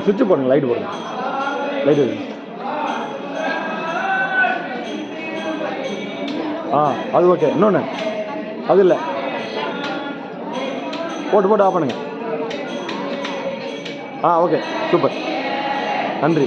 சுவிட்ச் போடுங்க, லைட் போடுங்க, லைட் அது ஓகே. இன்னொன்று அது இல்லை, போட்டு ஆஃப் பண்ணுங்க. ஓகே, சூப்பர், நன்றி.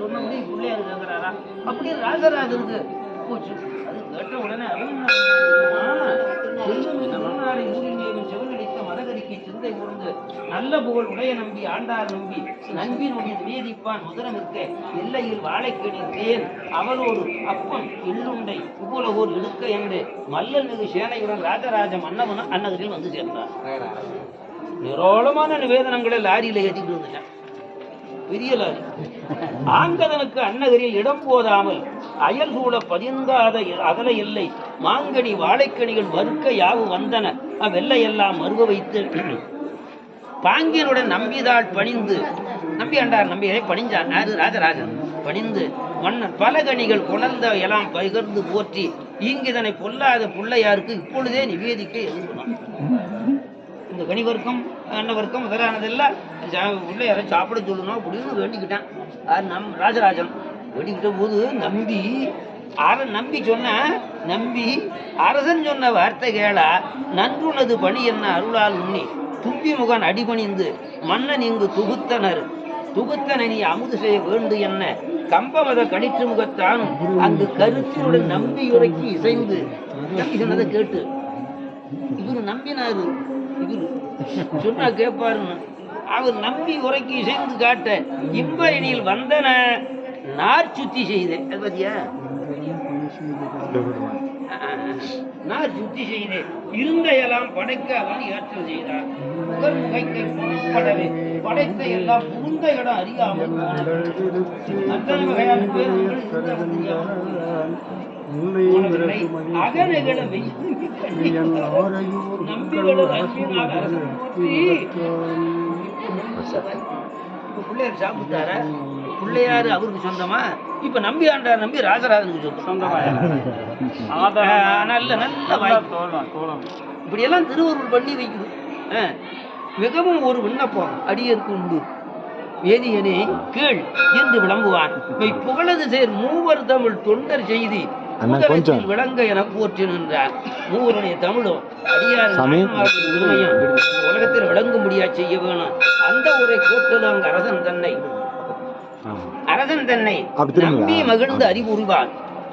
சொன்னபடி பிள்ளையாரு கேட்கிறாரா அப்படி ராஜராஜருக்கு போச்சு. அது கேட்ட உடனே செவனடித்த மதகரிக்கை சிந்தை கூர்ந்து நல்ல புகழ் உடைய நம்பி ஆண்டார் நம்பி நண்பினுடைய வேதிப்பான் முதலம் இருக்க எல்லையில் வாழைக்கணி தேன் அவரோடு அப்பன் எள்ளுண்டை உபுலகோர் இழுக்க என்று மல்லல் மிகு சேனையுடன் ராஜராஜ மன்னவன் அன்னகரில் வந்து சேர்ந்தார். நிரோளமான நிவேதனங்களை லாரியில ஏற்றிட்டு வந்துட்டான். பெரிய லாரி. ஆங்கதனுக்கு அன்னகரில் இடம் போதாமல் அயல் சூழ பதிந்தாத அகல எல்லை மாங்கனி வாழைக்கணிகள் வறுக்க யாவு வந்தன வெள்ளை எல்லாம் மறுவ வைத்து பாங்கியனுடன் நம்பிதாள் பணிந்து நம்பி ஆண்டார் நம்பியை பணிஞ்சான். ராஜராஜன் பணிந்து மன்னன் பலகணிகள் கொணர்ந்த எல்லாம் பகிர்ந்து போற்றி ஈங்கிதனை பொல்லாத பிள்ளையாருக்கு இப்பொழுதே நிவேதிக்க எழுதினான். இந்த கனிவர்க்கம் அன்னவர்க்கம் முதலானதெல்லாம் பிள்ளையாரை சாப்பிட சொல்லணும் அப்படின்னு வேண்டிக்கிட்டான். ராஜராஜன் வேண்டிக்கிட்ட போது நம்பி சொன்ன நம்பி அரசன் சொன்ன வார்த்தை கேளா நன்றுனது பணி என்ன அருளால் உண்ணி தும்பி முகன் அடிபணிந்து மன்னன் இங்கு துகுத்தனை நீ அமுது செய்ய வேண்டு என்ன கம்பமத கடிற்று முகத்தானும் அங்கு கருத்தினுடன் நம்பியுரைக்கு இசைந்து நம்பி சொன்னதை கேட்டு இவரு நம்பினாரு. இவரு சொன்னா கேட்பாருன்னு அவர் நம்பி உரைக்கு இசைந்து காட்ட இப்பயணியில் வந்தன நார் சுத்தி செய்தேன். அது பாத்தியா, நார் சுத்தி செய்தேன் இருந்த எல்லாம் படைக்க அவன் ஏற்றல் செய்தார். புகழ் முகைக்கை புறப்படவே படைத்த எல்லாம் புகுந்த இடம் அறியாமல் அத்தனை வகையான பேர்கள் அகனைகளை நம்பிகளும் அன்பினால் அரசு பிள்ளையார் சாப்பிட்டார. பிள்ளையாரு அவருக்கு சொந்தமா? இப்ப நம்பி ஆண்டார் நம்பி ராஜராஜனுக்கு சொந்தமா? நல்ல நல்ல வாய்ப்பு. இப்படி எல்லாம் திருவருள் பண்ணி வைக்குது. மிகவும் ஒரு விண்ணப்பம் அடியருக்கு உண்டு. வேதியனே கீழ் என்று விளம்புவான் புகழது சேர் மூவர் தமிழ் தொண்டர் செய்தி விளங்க என போற்றி நின்றார். மூவருடைய தமிழும் அடியார் பெருமையும் உலகத்தில் விளங்க முடியா செய்ய வேணும். அந்த உரை கேட்டலும் அரசன் தன்னை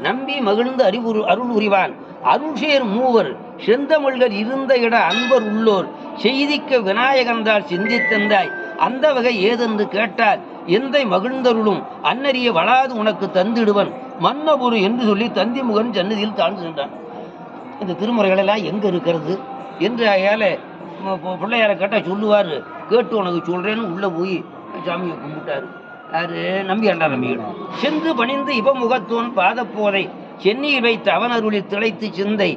நம்பி மகிழ்ந்து அருள் உரிவான். அருள் சேர் மூவர் செந்தமிழ்கள் இருந்த இட அன்பர் உள்ளோர் செய்திக்க விநாயகந்தால் சிந்தித்தந்தாய் அந்த வகை ஏதென்று கேட்டால் எந்தை மகிழ்ந்தருளும் அன்னறிய வளாது உனக்கு தந்திடுவன் மன்னபுரு என்று சொல்லி தந்திமுகன் சன்னதியில் தாழ்ந்து நின்றான். இந்த திருமுறைகள் எல்லாம் எங்க இருக்கிறது என்று அயால பிள்ளையாரை கேட்டால் சொல்லுவார். கேட்டு உனக்கு சொல்றேன்னு உள்ள போய் சாமியை கும்பிட்டாரு. யாரு? நம்பி ஆண்டார் நம்பிகள். சென்று பணிந்து இவமுகத்தோன் பாதப்போதை சென்னியில் வைத்து அவனருளில் திளைத்து சிந்தை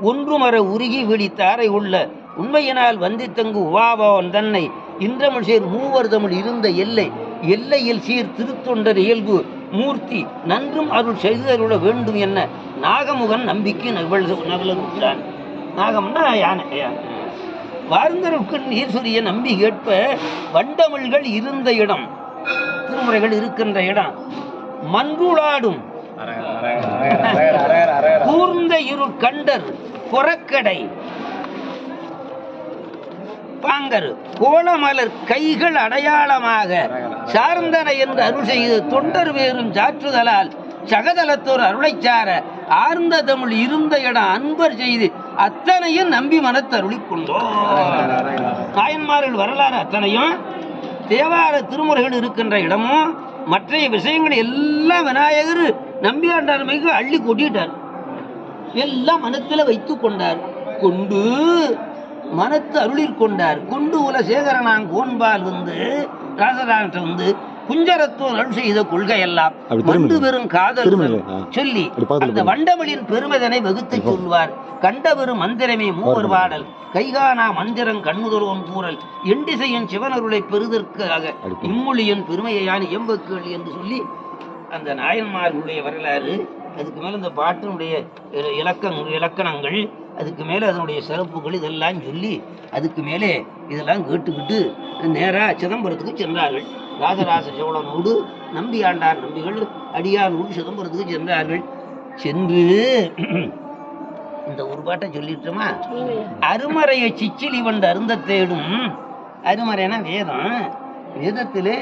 ஒன்றுமர உருகி விழி தாரை உள்ள உண்மையினால் வந்தித்தங்கு உவாபவன் தன்னை இன்றமிழ் சேர் மூவர் தமிழ் இருந்த எல்லையில் சீர் திருத்தொண்டர் இயல்பு மூர்த்தி நன்றும் அருள் செய்தருள வேண்டும் என்ன நாகமுகன் நம்பிக்கை நகழ்ந்தான். நாகம்னா யானை. வாழ்ந்தருக்கு நீர் சொரிய நம்பி கேட்ப வண்டமிழ்கள் இருந்த இடம், திருமுறைகள் இருக்கின்ற இடம், மன்றுளாடும் கூர்ந்த இரு கண்டர் புறக்கடை பாங்கர் கோலமலர் கைகள் அடையாளமாக சார்ந்தன என்று அருள் செய்து தொண்டர் வேறும் சாற்றுதலால் சகதலத்தோர் அருளைச்சார ஆர்ந்த தமிழ் இருந்த இடம் அன்பர் செய்து அத்தனையும் நம்பி மனத்தருளி கொண்டோ. நாயன்மார்கள் வரலாறு அத்தனையும் தேவார திருமுறைகள் இருக்கின்ற இடமும் மற்ற விஷயங்கள் எல்லாம் விநாயகர் நம்பி ஆண்டார் மிக அள்ளி கொட்டிட்டார். எல்லாம் மனத்தில் வைத்து கொண்டார். கொண்டு மனத்து அருளில் கொண்டார். கொண்டு உல சேகரனாங் கோன்பால் ராசராஜன் குஞ்சரத்தோர் அருள் செய்த கொள்கையெல்லாம் வண்டு பெறும் காதல் சொல்லி அந்த வண்டமிழின் பெருமதனை வகுத்து சொல்வார். கண்டவெறும் மந்திரமே மூவர் பாடல் கைகானா மந்திரம் கண்முதல்வன் கூறல் எண்டிசையன் சிவனருளை பெறுதற்காக இம்மொழியின் பெருமையான எம்பக்கேள் என்று சொல்லி அந்த நாயன்மார்களுடைய வரலாறு. அதுக்கு மேலே இந்த பாட்டினுடைய இலக்கணங்கள், அதுக்கு மேலே அதனுடைய சிறப்புகள் இதெல்லாம் சொல்லி அதுக்கு மேலே இதெல்லாம் கேட்டுக்கிட்டு நேராக சிதம்பரத்துக்கு சென்றார்கள். ராஜராஜ சோழனோடு நம்பி ஆண்டார் நம்பிகள் அடியாரோடு சிதம்பரத்துக்கு சென்றார்கள். சென்று இந்த ஒரு பாட்டை சொல்லிட்டோமா, அருமறையை சிச்சிலி வண்டு அருந்த தேடும். அருமறைனா வேதம். வேதத்திலே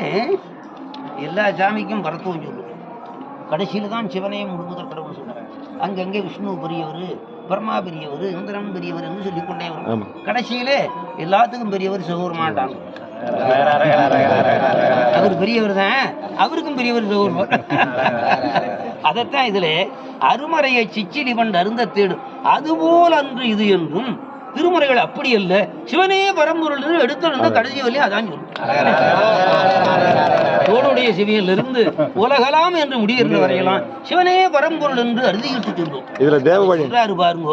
எல்லா சாமிக்கும் பரத்துவம் சொல்லும். கடைசியில் தான் சிவனையும் முழுமுதல் கடவுள் சொல்றாங்க. அங்கங்கே விஷ்ணு பெரியவர், பிரம்மா பெரியவர், இந்திரன் பெரியவர் என்று சொல்லிக்கொண்டே வரும். கடைசியிலே எல்லாத்துக்கும் பெரியவர் சிவபெருமான். அவர் பெரியவர் தான், அவருக்கும் பெரியவர் சிவபெருமான். அதைத்தான் இதுல அருமறையை சிச்சிலி வண்டு அருந்த தேடும் அதுபோல் அன்று இது என்றும் திருமுறைகள் அப்படி அல்ல. சிவனே பரம்பொருள் எடுத்து கடைசி வழி அதான் சொல்லும். தோளுடைய சிவியிலிருந்து உலகலாம் என்று முடிகின்ற வரையலாம் சிவனே பரம்பொருள் என்று அறுதியிட்டு சொல்லும். இதுல தேவ வழி பாருங்க,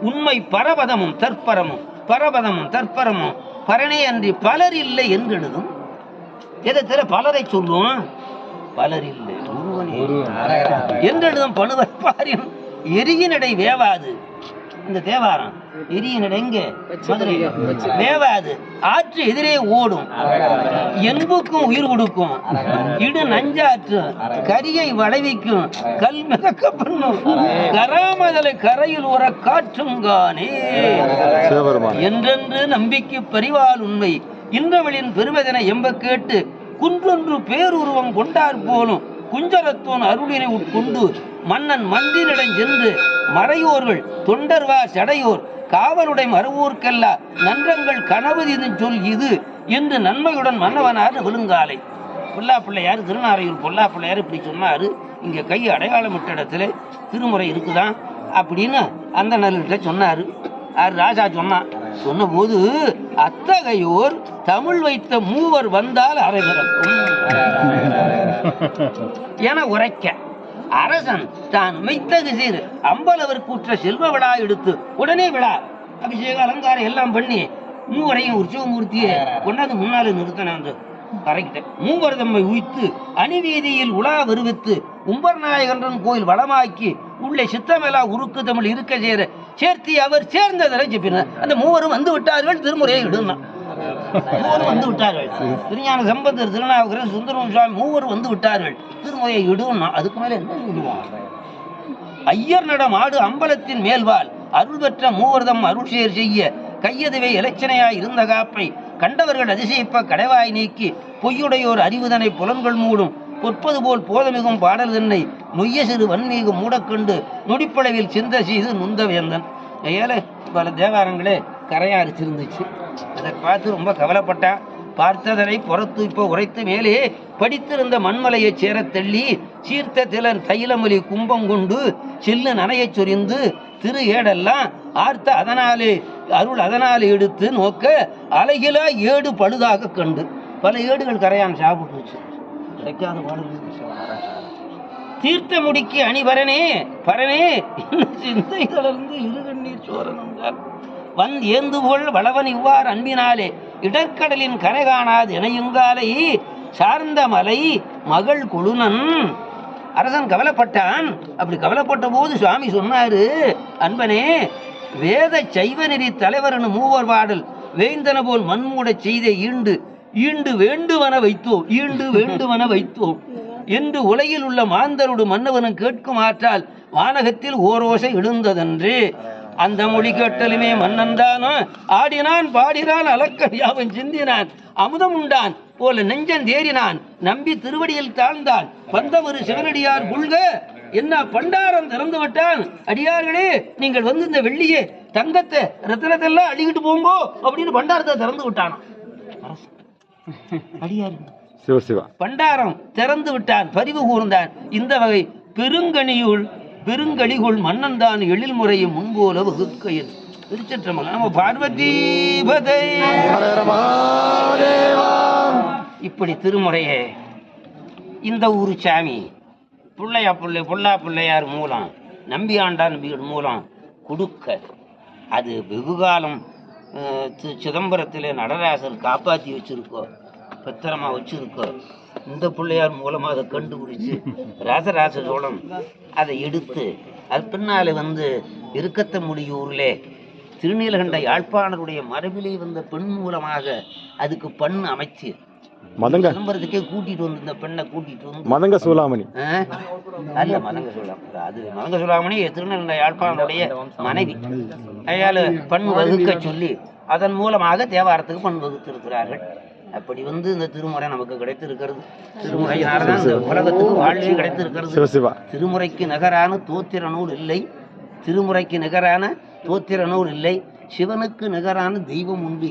உண்மை பரபதமும் தற்பரமும் பரபதமும் தற்பரமும் பரணே அன்றி பலர் இல்லை என்று எழுதும். எதத்துல பலரை சொல்லும்? பலர் இல்லை என்று எழுதும். பணுவற்பாரின் எரியினடை வேவாது. இந்த தேவாரம் எரியினடை எங்கே? மதுரை. வேவாது ஆற்று எதிரே ஓடும், என்புக்கும் உயிர் கொடுக்கும், இடு நஞ்சாற்று கரியை வளைவிக்கும், கல் மிதக்க பண்ணும், கராமதலை கரையில் உற காற்றுங்கானே என்றென்று நம்பிக்கை பரிவால் உண்மை இன்றவளின் பெருமதனை எம்ப கேட்டு குன்றொன்று பேருருவம் கொண்டார் போலும் குஞ்சரத்தோன் அருளினை உட்கொண்டு மன்னன் மந்திரிடம் சென்று மறையோர்கள் தொண்டர்வா சடையோர் காவலுடை மறுவூர்க்கெல்லா நன்றங்கள் கனவு சொல் இது என்று நன்மையுடன் மன்னவனார் விழுங்காலை. பொல்லா பிள்ளையார் திருநாரையூர் பொல்லா பிள்ளையார் இப்படி சொன்னாரு. இங்க கை அடையாளம் விட்ட இடத்துல திருமுறை இருக்குதான் அப்படின்னு அந்த நல்கிட்ட சொன்னாரு. ராஜா சொன்ன போது அத்தகையோர் தமிழ் வைத்த மூவர் வந்தால் அரைவிறக்கும் என உரைக்க அரசன் தான் மைத்தகு சீர் அம்பலவர் கூற்ற செல்வ விழா எடுத்து உடனே விழா அபிஷேக அலங்காரம் எல்லாம் பண்ணி மூவரையும் உற்சவமூர்த்தியை கொண்டாந்து முன்னாலே நிறுத்தின கரைக்கிட்ட மூவர் தம்மை உய்த்து அணிவீதியில் உலா வருவித்து உம்பர்நாயகன்றன் கோயில் வளமாக்கி உள்ளே சித்தமெலா உருக்கு தமிழ் இருக்க சேர்த்தி அவர் சேர்ந்ததை செப்பினார். அந்த மூவரும் வந்து விட்டார்கள். திருமுறையை இடுனான். மூவரும் வந்து விட்டார்கள். திருஞான சம்பந்தர், திருநாவுக்கரசர், சுந்தரம் சுவாமி மூவரும் வந்து விட்டார்கள். திருமுறையை இடுனா. அதுக்கு மேல என்ன இடுவான்? ஐயர் நடம் ஆடு அம்பலத்தின் மேல்வாள் அருள் பெற்ற மூவர்தம் அருள் சேர் செய்ய கையதுவே இலச்சனையாய் இருந்த காப்பை கண்டவர்கள் அதிசயிப்ப கடைவாய் நீக்கி பொய்யுடையோர் அறிவுதனை புலன்கள் மூடும் பொற்பது போல் போதமிகும் பாடல் தன்னை நொய்ய சிறு வன்மீகு மூடக்கண்டு நொடிப்பளவில் சிந்த செய்து நுந்த வேந்தன். ஏழை பல தேவாரங்களே கரையாரிச்சிருந்துச்சு. அதை பார்த்து ரொம்ப கவலைப்பட்டான். பார்த்ததனை புறத்து இப்போ உரைத்து மேலே படித்திருந்த மண்மலையை சேர தள்ளி சீர்த்த திலர் தைலமொழி கும்பம் கொண்டு சில்லு நனையச் சொரிந்து திரு ஏடெல்லாம் ஆர்த்த அதனாலே அருள் அதனாலே எடுத்து நோக்க அலைகிலா ஏடு பழுதாக கண்டு பல ஏடுகள் கரையான் சாப்பிட்டுருச்சு. கிடைக்காத பாடல் தீர்த்த முடிக்கு அணிபரனே பரனே சிந்தை தளர்ந்து இருகண்ணீர் சோரனந்தார் ஏந்து போல் வளவன் இவ்வாறு அன்பினாலே இடர்கடலின் கரை காணாது இணையுங்காலை சார்ந்த மலை மகள் கொழுனன். அரசன் கவலைப்பட்டான். அப்படி கவலைப்பட்ட போது சுவாமி சொன்னாரு, அன்பனே வேத சைவ நெறி தலைவரனு மூவர் பாடல் வேந்தன போல் மண்மூட செய்த ஈண்டு வேண்டுவன வைத்தோம் என்று உலகில் உள்ள மாந்தருடு மன்னவனும் கேட்கும் ஆற்றால் வானகத்தில் ஓரோசை எழுந்ததன்று. அந்த மொழி கேட்டலுமே மன்னன்தானோ ஆடினான் பாடினான் அலக்கல் யாவன் சிந்தினான் அமுதம் உண்டான் போல நெஞ்சன் தேறினான் நம்பி திருவடியில் தாழ்ந்தான் பந்தவரு சிவனடியார் புல்க என்ன பண்டாரம் திறந்து விட்டான். அடியார்களே நீங்கள் வந்து இந்த வெள்ளியே தங்கத்தை ரத்தினத்தை எல்லாம் அடிக்கிட்டு போங்கோ அப்படின்னு பண்டாரத்தை திறந்து விட்டான். அடியார் பண்டாரம் திறந்து விட்டான், பரிவு கூர்ந்தான். இந்த வகை பெருங்கணிகுள் மன்னன் தான் எழில் முறையும் முன்போல வகுக்கையில். திருச்சிற்றம்பலம். நம்ம பார்வதீபதை இப்படி திருமுறையே இந்த ஊரு சாமி பொல்லா பிள்ளையார் மூலம் நம்பி ஆண்டார் நம்பிகள் மூலம் கொடுக்க அது வெகுகாலம் சிதம்பரத்தில் நடராசர் காப்பாற்றி வச்சிருக்கோம், பத்திரமா வச்சிருக்கோம். இந்த பிள்ளையார் மூலமாக அதை கண்டுபிடிச்சு ராசராச சோழன் அதை எடுத்து அது பின்னாலே வந்து இருக்கத்த முடியூர்லே திருநீலகண்ட யாழ்ப்பாணருடைய மரபிலே வந்த பெண் மூலமாக அதுக்கு பண்ணு அமைச்சு சிதம்பரத்துக்கே கூட்டிட்டு வந்து இந்த பெண்ணை கூட்டிட்டு வந்து மதங்க சூளாமணி அல்ல மதங்க சூளாமணி அது மதங்க சூளாமணி திருநீலகண்ட யாழ்ப்பாணருடைய மனைவி. அயால பண்ணு வகுக்க சொல்லி அதன் மூலமாக தேவாரத்துக்கு பண்ணு வகுத்திருக்கிறார்கள். அப்படி வந்து இந்த திருமுறை நமக்கு கிடைத்திருக்கிறது. திருமுறையினால்தான் இந்த உலகத்துக்கு வாழ்வே கிடைத்திருக்கிறது. திருமுறைக்கு நிகரான தோத்திர நூல் இல்லை, திருமுறைக்கு நிகரான தோத்திர நூல் இல்லை, சிவனுக்கு நிகரான தெய்வம் உண்டு.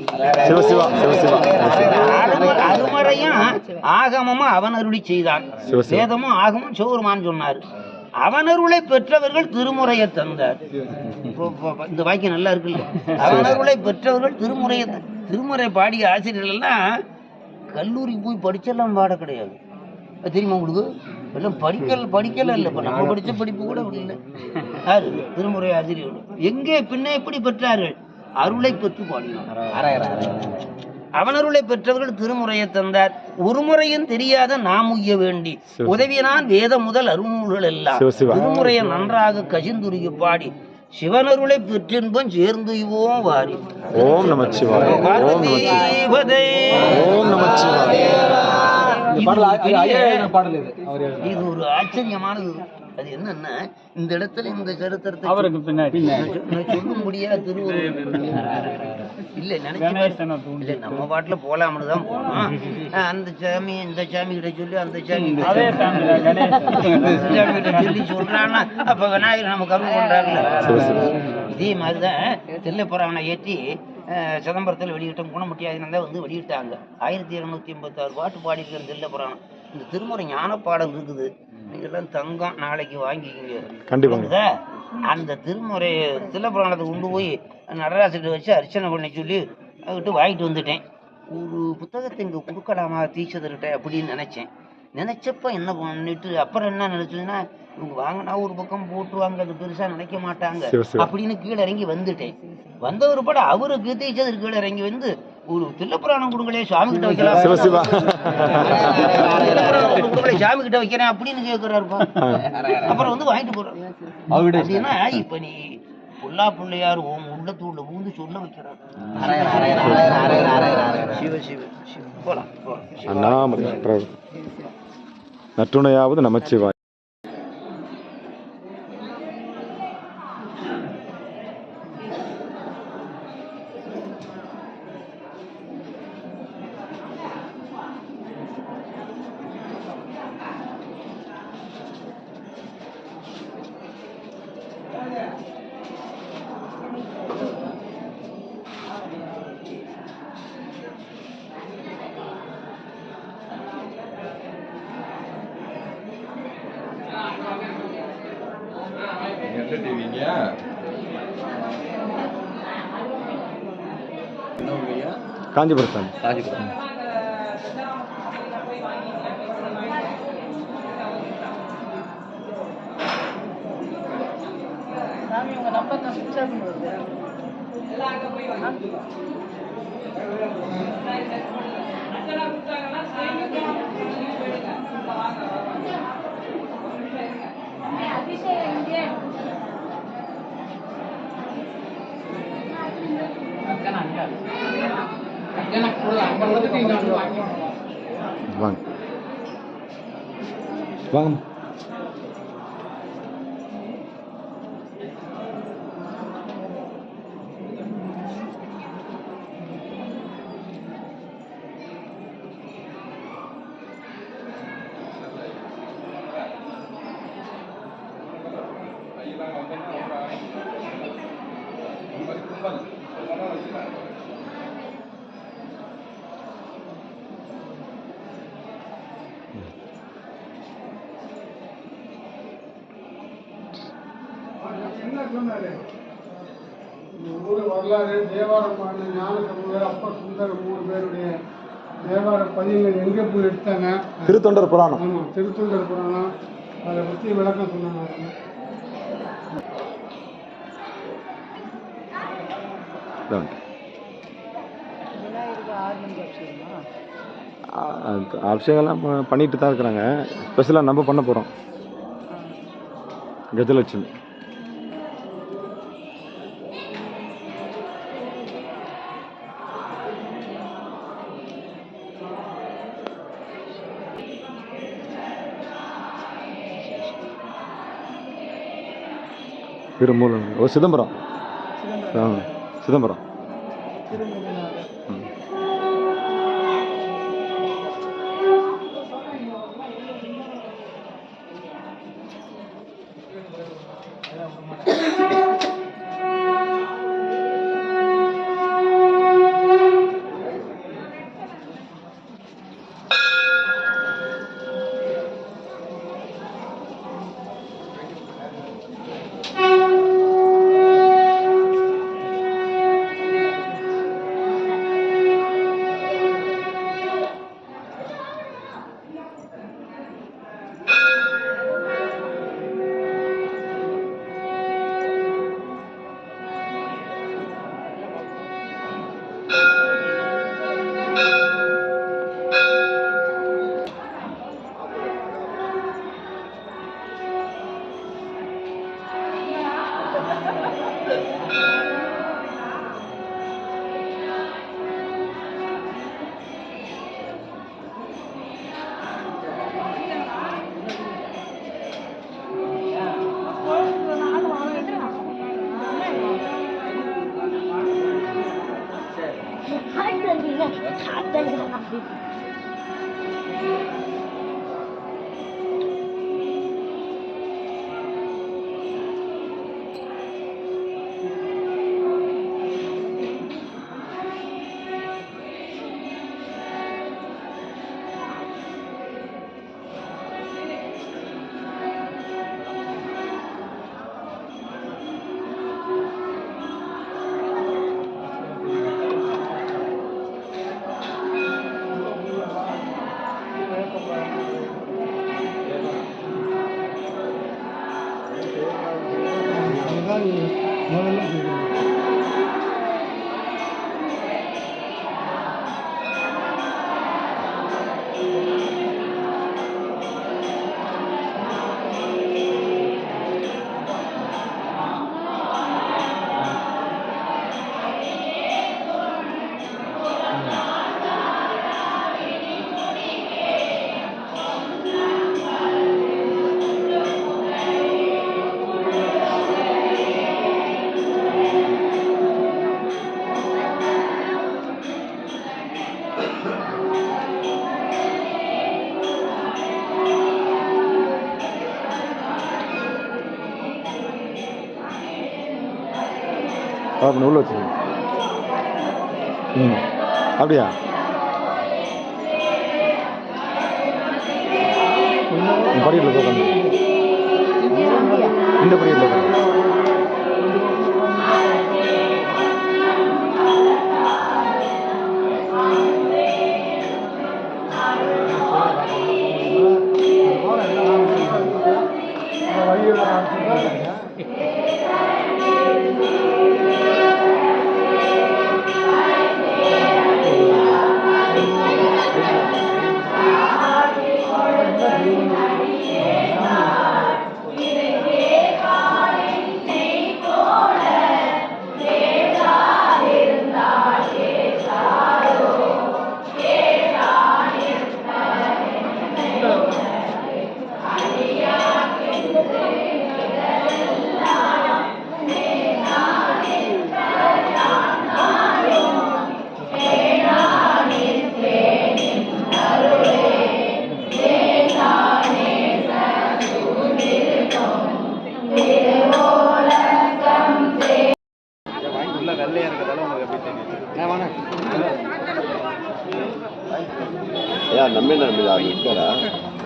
அருமறையும் ஆகமும் அவன் அருளி செய்தான், வேதமும் ஆகமும் சிவபெருமான் சொன்னார். அவனருளை பெற்றவர்கள் திருமுறையை தந்தார். இந்த வாக்கியம் நல்லா இருக்குல்ல. அவனருளை பெற்றவர்கள் திருமுறை பாடிய ஆசிரியர்கள் எல்லாம் கல்லூரிக்கு போய் படிச்செல்லாம் பாட கிடையாது. அது தெரியுமா உங்களுக்கு? எல்லாம் படிக்கல இல்லை. இப்போ நம்ம படித்த படிப்பு கூட இல்லை. யாரு திருமுறை ஆசிரியர்கள் எங்கே பின்ன எப்படி பெற்றார்கள்? அருளை பெற்று பாடினார். அவனருளை பெற்றவர்கள் திருமுறையை தந்தார். ஒரு முறையும் தெரியாத நாம் உய்ய வேண்டி உதவினான் வேத முதல் அருநூல்கள் எல்லாம் திருமுறையை நன்றாக கசிந்துருகி பாடி சிவனருளை பெற்றின்பம் சேர்ந்துவோம் வாரி. ஓம் நமச்சிவாய. ஓம் நமச்சிவாய. ஓம் நமச்சிவாய. இது ஒரு ஆச்சரியமானது. அது என்னன்னா, இந்த இடத்துல இந்த சரித்திரத்தை அவருக்கு பின்னாடி சொல்ல முடியாது. திருவள்ளுவர் இல்ல நினைச்சு நம்ம பாட்டுல போலாம்னு தான் போனோம். அந்த சாமி இந்த சாமி கிட்ட சொல்லி அந்த சாமி கிட்ட சொல்லி சொல்றான்னா அப்ப விநாயகர் நம்ம கருவு பண்றாங்கல்ல. இதே மாதிரிதான் தில்லைப்புராணை ஏற்றி சிதம்பரத்தில் வெளியிட்டோம். குணமுட்டியாதினம் தான் வந்து வெளியிட்டாங்க. 1786 பாட்டு பாடியிருக்கிற தில்லைப்புராணம். இந்த திருமுறை ஞான பாடல் இருக்குது. நீங்கெல்லாம் தங்கம் நாளைக்கு வாங்கிக்கிங்க. கண்டிப்பா. அந்த திருமுறை தில்லைப்புராணத்தை கொண்டு போய் நடராசர்கிட்ட வச்சு அர்ச்சனை பண்ணி சொல்லி விட்டு வாங்கிட்டு வந்துட்டேன். ஒரு புத்தகத்தை இங்கே கொடுக்கலாமா தீட்சிதர்கிட்ட அப்படின்னு நினைச்சப்ப என்ன பண்ணிட்டு அப்புறம் என்ன நினைச்சதுன்னா, இவங்க வாங்கினா ஒரு பக்கம் போட்டுவாங்க, அது பெருசா நினைக்க மாட்டாங்க அப்படின்னு கீழே இறங்கி வந்துட்டேன். வந்த ஒரு படம் அவருக்கு தீட்சிதர் கீழே இறங்கி வந்து ஒரு தில்லைப்புராணம் கொடுங்களே சாமி கிட்ட வைக்கலாம், சாமி கிட்ட வைக்கிறேன் அப்படின்னு கேட்கிறாருப்பா. அப்புறம் வந்து வாங்கிட்டு போறாரு. அப்படின்னா இப்ப நீ புல்லா பிள்ளையார் ஓம் உள்ளத்தூள்ல ஊந்து சொல்ல வைக்கிறார். சிவ சிவ சிவ போலாம் போலாம். நற்றுணையாவது நமச்சிவாய். காஞ்சிபுரம். வாங்க. ஊர் வரலாறு தேவாரம் பாடின ஞானசம்பந்தர் அப்பர் சுந்தர் 3 பேருடைய தேவார பதியங்கள் எங்கே போய் எடுத்தாங்க? திருத்தொண்டர் புராணம். ஆமாம், திருத்தொண்டர் புராணம். அதை பற்றி விளக்கம் சொன்னாங்க. அபிஷேகம்லாம் பண்ணிட்டு தான் இருக்கிறாங்க. ஸ்பெஷலாக நம்ம பண்ண போகிறோம். கஜலட்சுமி. திருமூலன். ஓ, சிதம்பரம். சிதம்பரம். அதுதான் முதல்ல கேட்குறேன். அப்படி உள்ள வச்சு ம் அப்படியா படியில் உட்காந்து இந்த படியில் உட்காந்து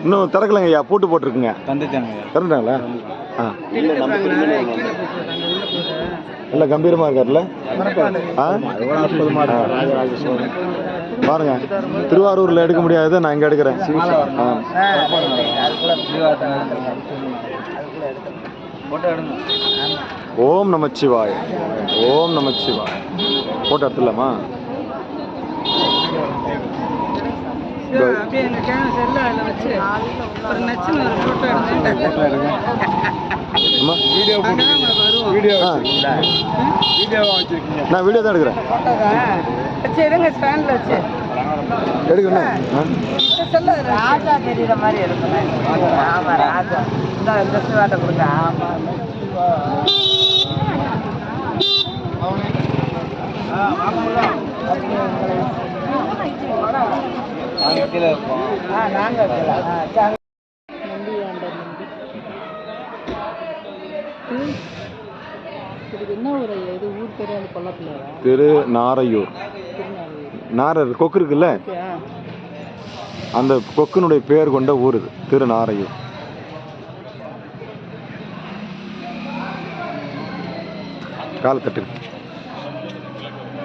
இன்னும் திறக்கலைங்க ஐயா பூட்டு போட்டிருக்குங்க திறந்துட்டாங்களா ஆ நல்லா கம்பீரமாக இருக்கார்ல பாருங்க திருவாரூரில் எடுக்க முடியாததை நான் இங்கே எடுக்கிறேன் ஓம் நமச்சிவாய் ஓம் நமச்சிவாய் போட்டோ எடுத்துடலாமா நான் வீடியோ தான் எடுக்கிறேன் எடுக்கணும் ராஜா தெரியுற மாதிரி எடுக்கணும். ஆமா ராஜா இந்த சிவாட்ட கொடுங்க. ஆமா திரு நாரையூர் நாரர் கொக்கு இருக்குல்ல அந்த கொக்கினுடைய பேர் கொண்ட ஊர் இது திரு நாரையூர். காலத்தட்டு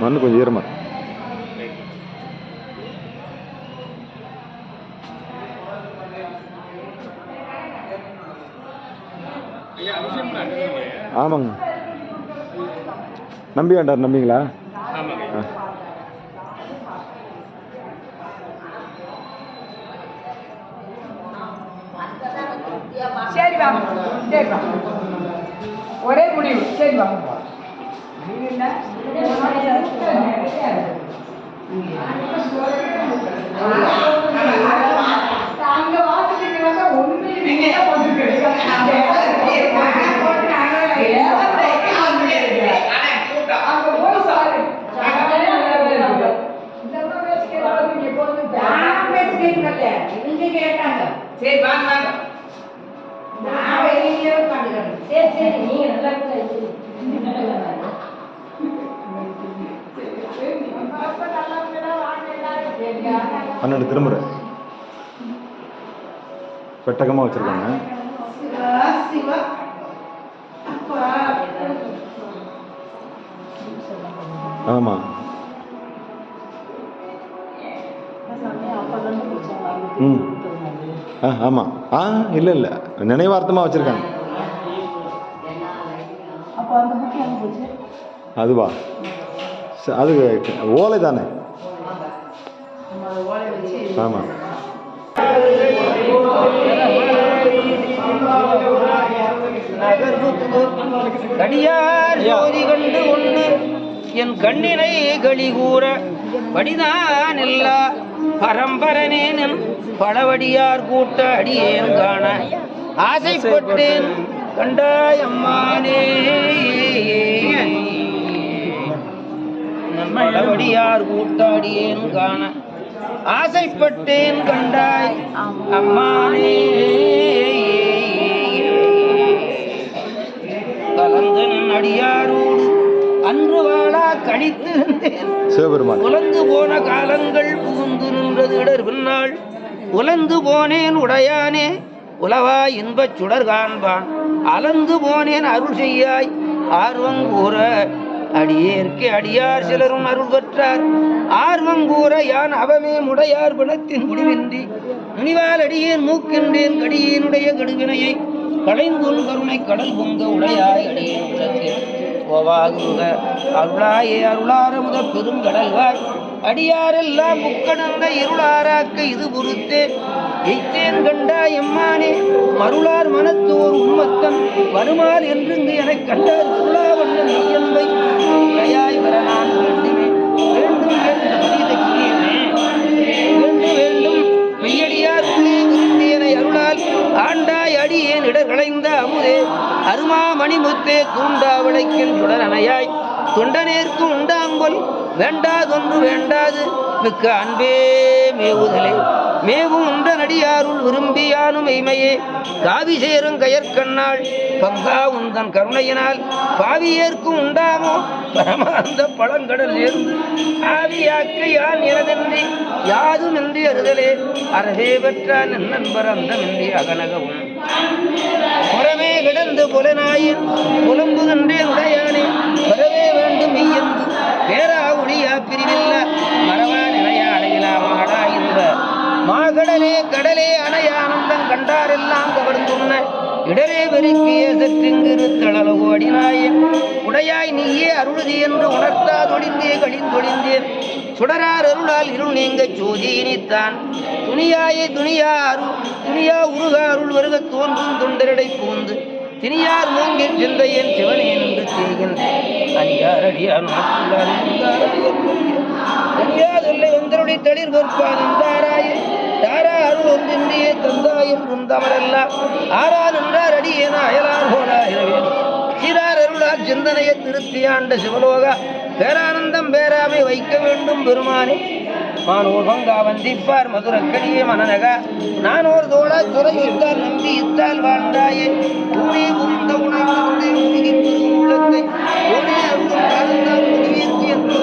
மண்ணு கொஞ்சம் ஈரமா ஆமாங்க. நம்பி வேண்டார் நம்பிங்களா? சரி வாங்க சரி வாங்க ஒரே முடிவு சரி வாங்க. அங்க வாசிக்கிறவங்க ஒண்ணு அங்க போய் சாரு இந்த பேசிக்கிற இவங்க கேட்டாங்க. சரி வாங்க வாங்க. நான் வெளியே உட்காந்துக்கிறேன். சரி சரி நீங்க நல்லா பன்னெண்டு திரும்புற பெட்டகமாக வச்சுருக்காங்க. ஆமாம். ம் ஆமாம். இல்லை இல்லை நினைவார்த்தமாக வச்சுருக்காங்க. அதுவா அது ஓலை தானே? ஆமாம். கடியார் ஜோதி கண்டு ஒன்று என் கண்ணினை களி கூற படிதான் இல்லா பரம்பரனேன் பழவடியார் கூட்ட அடியேன் காண ஆசைப்பட்டேன் கண்டாய் அம்மானே. பழவடியார் கூட்ட அடியேன் காண ஆசைப்பட்டேன் கண்டாய் அம்மானே. கலந்தன் அடியாரோடு அன்று வாழா கழித்திருந்தேன் சிவபெருமான். உலர்ந்து போன காலங்கள் புகுந்து நின்றது இடர் பின்னாள் உலர்ந்து போனேன் உடையானே உலவா இன்பச் சுடர் காண்பான் அலந்து போனேன் அருள் செய்யாய் ஆர்வங்கூற அடியேற்கே அடியார் சிலரும் அருள் பெற்றார் ஆர்வங்கூற யான் அவமே முடையார் பிணத்தின் முடிவின்றி முனிவால் அடியேன் மூக்கின்றேன் கடியேனுடைய கடுவினையை களைந்துன் கருணை கடல் பொங்க உடையாய் அடியேன் உலகத்தில் கோவாகுங்க அருளாயே அருளார முத பெருங்கடல்வாய் அடியாரெல்லாம் முக்கடந்த இருளாராக்க இது பொறுத்தே எய்த்தேன் கண்டா எம்மானே மருளார் மனத்தோர் உண்மத்தம் வருமாறு என்று எனக் கண்டார் உருளா வண்ணம் என்பை உடையாய் வர நான் வேண்டுமே வேண்டும் வேண்டும் வேண்டும் மெய்யடியார் உள்ளே விரும்பியனை அருளால் ஆண்டாய் அடியேன் இடர்களைந்த அமுதே அருமா மணிமுத்தே தூண்டா விளைக்கின் சுடரணையாய் தொண்டனேற்கு உண்டாங்கொல் வேண்டாதொன்று வேண்டாது மிக்க அன்பே மேவுதலே மேவும் உண்ட நடியாருள் விரும்பியானும் மெய்மையே காவி சேரும் கயற்கண்ணாள் பங்கா உந்தன் கருணையினால் பாவியேற்கும் உண்டாமோ பரமார்ந்த பழங்கடல் சேர்ந்து ஆவியாக்க யான் எனதென்றி யாதுமின்றி அறுதலே அறவே பெற்றான் என் நண்பர் அந்தமின்றி அகனகவும் புறமே கிடந்து புலனாயின் புலம்புகின்றேன் உடையானே பெறவே வேண்டும் மெய்யன்பு பேரா ஒளியா பிரிவில்ல மரவா நிறைய அடையிலா மாடா இந்த மாகடலே கடலே அணையானந்தம் கண்டாரெல்லாம் கவர்ந்துண்ண இடரே பெருக்கிய சற்றிங்கிரு தளலகு அடினாயன் உடையாய் நீயே அருளுதி என்று உணர்த்தாதொழிந்தே கழிந்தொழிந்தேன் சுடரார் அருளால் இருள் நீங்க சோதியினித்தான் துணியாயே துணியா உருகா அருள் வருக தோன்றும் தொண்டரடை பூந்து தினியார் மூங்கில் சிந்தையன் சிவனேன் என்று செய்கின்றேன் அடியார் அடியார் தனியாதொல்லை ஒன்றருடைய தளிர் பொற்பான் தாராயின் தாரா அருள் ஒன்றின்றியே தந்தாயின் குந்தமரெல்லாம் ஆரா நின்றார் அடியேன அயலார் போலாயிரவேன் சீரார் அருளார் சிந்தனையை திருத்தியாண்ட சிவலோகா பேரானந்தம் பேராமை வைக்க வேண்டும் பெருமானே மானோர் பங்கா வந்திப்பார் மதுரக்கடியே மனநகா நானோர் தோழா துறை இத்தால் நம்பி இத்தால் வாழ்ந்தாயே ஊனே புரிந்த உணர்ந்து உருகி பெரும் உள்ளத்தை ஊனே அருளும் காலந்தால் முடிவிற்கு என்று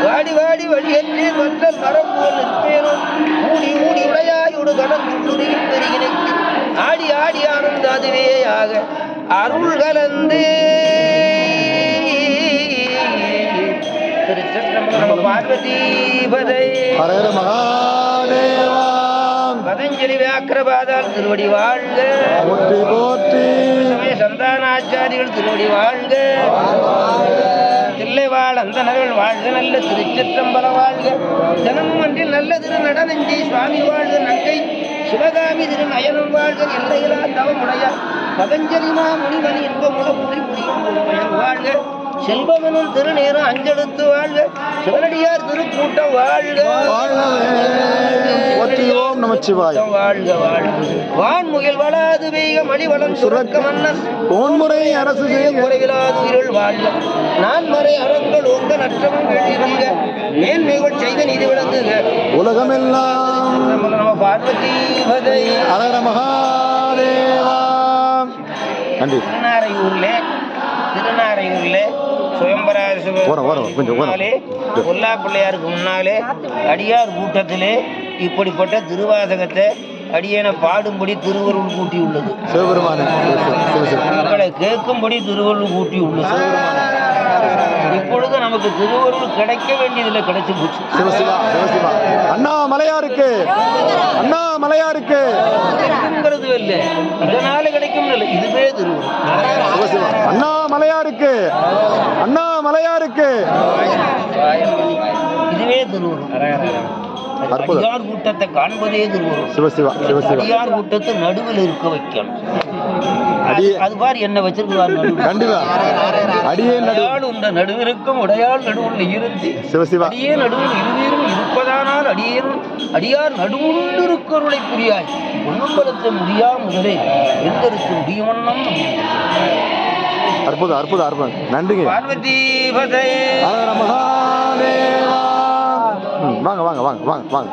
வாடி வாடி வழியற்றே வற்றல் மரப்போல் நிற்பேனும் ஊடி ஊடி உடையாயோடு கடந்துள்ளுரியும் பெருகினைக்கு ஆடி ஆடி ஆனந்த அதுவேயாக அருள் கலந்து திருச்சிற்றம்பலம் பார்வதீபதை பதஞ்சலி வியாக்கிரபாதால் திருவடி வாழ்க சமய சந்தானாச்சாரிகள் திருவடி வாழ்க தில்லைவாழ் அந்தனர்கள் வாழ்க நல்ல திருச்சிற்றம்பலம் வாழ்க ஜனமும் அன்றில் நல்ல திரு நடனஞ்சி சுவாமி வாழ்க நங்கை சிவகாமி திரு நயனம் வாழ்க எல்லையிலா தவமுடைய பதஞ்சலிமா முனிவன் இன்பமுட புரி புரியும் வாழ்க செல்வமெனும் திருநேரம் அஞ்செழுத்து வாழ்க சிவனடியார் திருக்கூட்டம் வாழ்க வாழ்க வாழ்க வான்முகில் வளாது வேக மணிவளம் சுரக்க மன்னன் போன்முறை அரசு செய்ய குறைவிலாது இருள் வாழ்க நான் மறை அறங்கள் உங்க நற்றமும் கேள்வி மேன்மைகள் செய்த நீதி விளங்குக. உலகமெல்லாம் நம்ம பார்வதி பதை. அழகர மகாதேவா. நன்றி. திருநாரையூர்ல சுயம்பராச முன்னாலே கொல்லா பிள்ளையாருக்கு முன்னாலே அடியார் கூட்டத்திலே இப்படிப்பட்ட திருவாசகத்தை அடியேன பாடும்படி திருவருள் கூட்டி உள்ளது. மக்களை கேட்கும்படி திருவருள் கூட்டி உள்ளது. இப்பொழுது நமக்கு திருவருள் கிடைக்க வேண்டியதில்லை, கிடைச்சு போச்சு. அண்ணாமலையாருக்கு அண்ணாமலையாருக்கு கிடைக்குங்கிறது இல்லை, இதனால கிடைக்கும் இல்லை, இதுவே திருவருள். அண்ணாமலையாருக்கு அண்ணாமலையாருக்கு இதுவே திருவருள். அடியார் கூட்டத்தை காண்பதே திருவருள். அடியார் கூட்டத்தை நடுவில் இருக்க வைக்கணும். அது பாரு என்ன வச்சிருக்கிறார் அடியாள் உண்ட நடுவிற்கும் உடையாள் நடுவுள்ள இருந்து அடியே நடுவில் இருவரும் இருப்பதானால் அடியார் நடுவுள் இருக்கிறவர்களை புரியாய் ஒன்றுபடுத்த முடியா முதலே எந்தருக்கு முடியுமன்னம். அற்புதம் அற்புதம் அற்புதம். நன்றிங்க. பார்வதி பதை. வாங்க வாங்க வாங்க வாங்க வாங்க.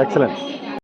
Excellent.